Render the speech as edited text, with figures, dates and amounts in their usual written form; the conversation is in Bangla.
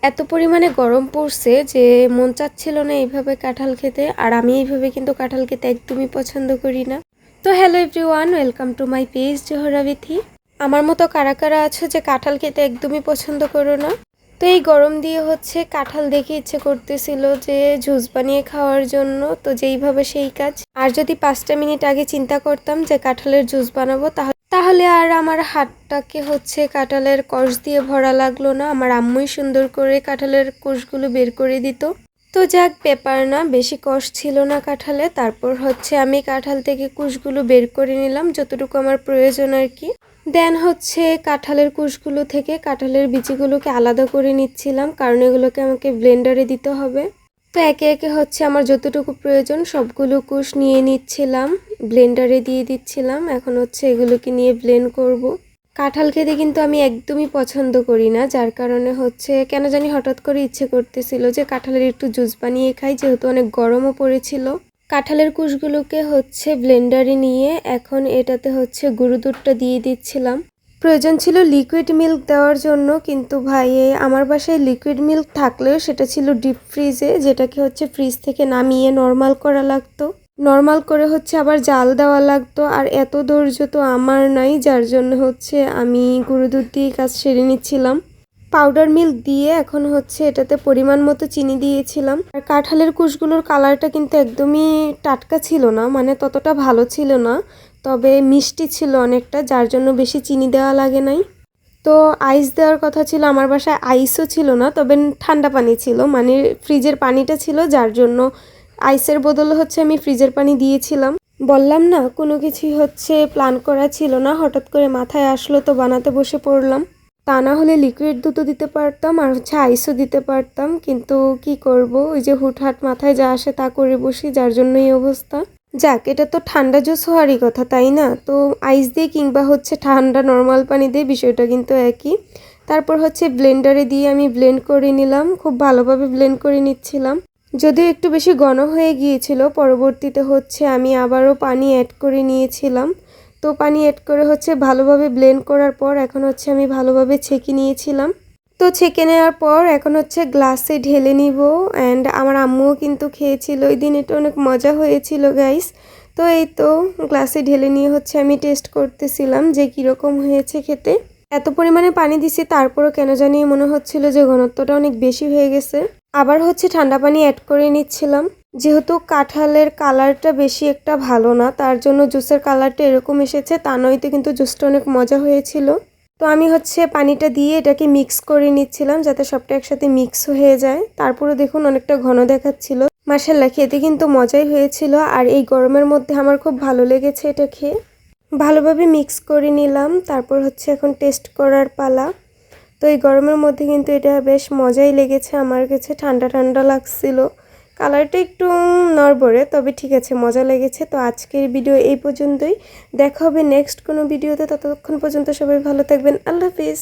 এত পরিমাণে গরম পড়ছে যে মন চাচ্ছিল না এইভাবে কাঁঠাল খেতে। আর আমি এইভাবে কিন্তু কাঁঠাল খেতে একদমই পছন্দ করি না। তো hello everyone, welcome to my page Zohra Bithi. আমার মতো কারা কারা আছো যে কাঁঠাল খেতে একদমই পছন্দ করো না? তো এই গরম দিয়ে কাঁঠাল দেখে ইচ্ছে করতেছিল যে জুস বানিয়ে খাওয়ার জন্য, তো যেইভাবে সেই কাজ। আর যদি 5টা মিনিট আগে চিন্তা করতাম যে কাঁঠালের জুস বানাবো তাহলে আর আমার হাতটাকে কাঁঠালের কষ দিয়ে ভরা লাগলো না। আমার আম্মুই সুন্দর করে কাঁঠালের কোষগুলো বের করে দিত। তো যাক, ব্যাপার না, বেশি কষ ছিল না কাঁঠালে। তারপর আমি কাঁঠাল থেকে কুশগুলো বের করে নিলাম যতটুকু আমার প্রয়োজন আর কি। দেন কাঁঠালের কুশগুলো থেকে কাঁঠালের বিচিগুলোকে আলাদা করে নিচ্ছিলাম, কারণ এগুলোকে আমাকে ব্লেন্ডারে দিতে হবে। তো একে একে আমার যতটুকু প্রয়োজন সবগুলো কুশ নিয়ে নিচ্ছিলাম, ব্লেন্ডারে দিয়ে দিচ্ছিলাম। এখন এগুলোকে নিয়ে ব্লেন্ড করব। কাঁঠাল খেতে কিন্তু আমি একদমই পছন্দ করি না, যার কারণে কেন জানি হঠাৎ করে ইচ্ছে করতেছিল যে কাঁঠালের একটু জুস বানিয়ে খাই, যেহেতু অনেক গরমও পড়েছিল। কাঁঠালের কুশগুলোকে ব্লেন্ডারে নিয়ে এখন এটাতে গুঁড়ো দুধটা দিয়ে দিচ্ছিলাম। প্রয়োজন ছিল লিকুইড মিল্ক দেওয়ার জন্য, কিন্তু ভাই আমার বাসায় লিকুইড মিল্ক থাকলেও সেটা ছিল ডিপ ফ্রিজে, যেটাকে ফ্রিজ থেকে নামিয়ে নর্মাল করা লাগতো। নর্মাল করে আবার জাল দেওয়া লাগতো, আর এত ধৈর্য তো আমার নাই, যার জন্য আমি গুঁড়ো দুধ দিয়ে কাজ সেরে নিচ্ছিলাম। পাউডার মিল্ক দিয়ে এখন এটাতে পরিমাণ মতো চিনি দিয়েছিলাম। আর কাঁঠালের কুশগুলোর কালারটা কিন্তু একদমই টাটকা ছিল না, মানে ততটা ভালো ছিল না, তবে মিষ্টি ছিল অনেকটা, যার জন্য বেশি চিনি দেওয়া লাগে নাই। তো আইস দেওয়ার কথা ছিল, আমার বাসায় আইসও ছিল না, তবে ঠান্ডা পানি ছিল, মানে ফ্রিজের পানিটা ছিল, যার জন্য আইসের বদলে আমি ফ্রিজের পানি দিয়েছিলাম। বললাম না, কোনো কিছুই প্ল্যান করা ছিল না, হঠাৎ করে মাথায় আসলো তো বানাতে বসে পড়লাম। তা না হলে লিকুইড দুধও দিতে পারতাম আর আইসও দিতে পারতাম, কিন্তু কি করব, ওই যে হুটহাট মাথায় যা আসে তা করে বসি, যার জন্য এই অবস্থা। যাক, এটা তো ঠান্ডা জুস হওয়ারই কথা, তাই না? তো আইস দিয়ে কিংবা ঠান্ডা নর্মাল পানি দিয়ে বিষয়টা কিন্তু একই। তারপর ব্লেন্ডারে দিয়ে আমি ব্লেন্ড করে নিলাম, খুব ভালোভাবে ব্লেন্ড করে নিচ্ছিলাম। যদিও একটু বেশি ঘন হয়ে গিয়েছিল, পরবর্তীতে আমি আবারও পানি অ্যাড করে নিয়েছিলাম। তো পানি অ্যাড করে ভালোভাবে ব্লেন্ড করার পর এখন আমি ভালোভাবে ছেঁকে নিয়েছিলাম। তো ছেঁকে নেওয়ার পর এখন গ্লাসে ঢেলে নিব। অ্যান্ড আমার আম্মুও কিন্তু খেয়েছিল ওই দিন, এটা অনেক মজা হয়েছিল গাইস। তো এই তো গ্লাসে ঢেলে নিয়ে আমি টেস্ট করতেছিলাম যে কীরকম হয়েছে খেতে। এত পরিমাণে পানি দিছি, তারপরও কেন জানি মনে হচ্ছিল যে ঘনত্বটা অনেক বেশি হয়ে গেছে। আবার ঠান্ডা পানি অ্যাড করে নিচ্ছিলাম। যেহেতু কাঁঠালের কালারটা বেশি একটা ভালো না, তার জন্য জুসের কালারটা এরকম এসেছে, তা নয়তো কিন্তু জুসটা অনেক মজা হয়েছিল। তো আমি পানিটা দিয়ে এটাকে মিক্স করে নিচ্ছিলাম যাতে সবটা একসাথে মিক্স হয়ে যায়। তারপরে দেখুন অনেকটা ঘন দেখাচ্ছিল। মাশাআল্লাহ, খেতে কিন্তু মজাই হয়েছিল, আর এই গরমের মধ্যে আমার খুব ভালো লেগেছে এটা খেয়ে। ভালোভাবে মিক্স করে নিলাম, তারপর এখন টেস্ট করার পালা। তো এই গরমের মধ্যে কিন্তু এটা বেশ মজাই লেগেছে আমার কাছে, ঠান্ডা ঠান্ডা লাগছিল। কালারটা একটু নড়বড়ে, তবে ঠিক আছে, মজা লেগেছে। তো আজকের ভিডিও এই পর্যন্তই, দেখা হবে নেক্সট কোনো ভিডিওতে। ততক্ষণ পর্যন্ত সবাই ভালো থাকবেন, আল্লাহ হাফিজ।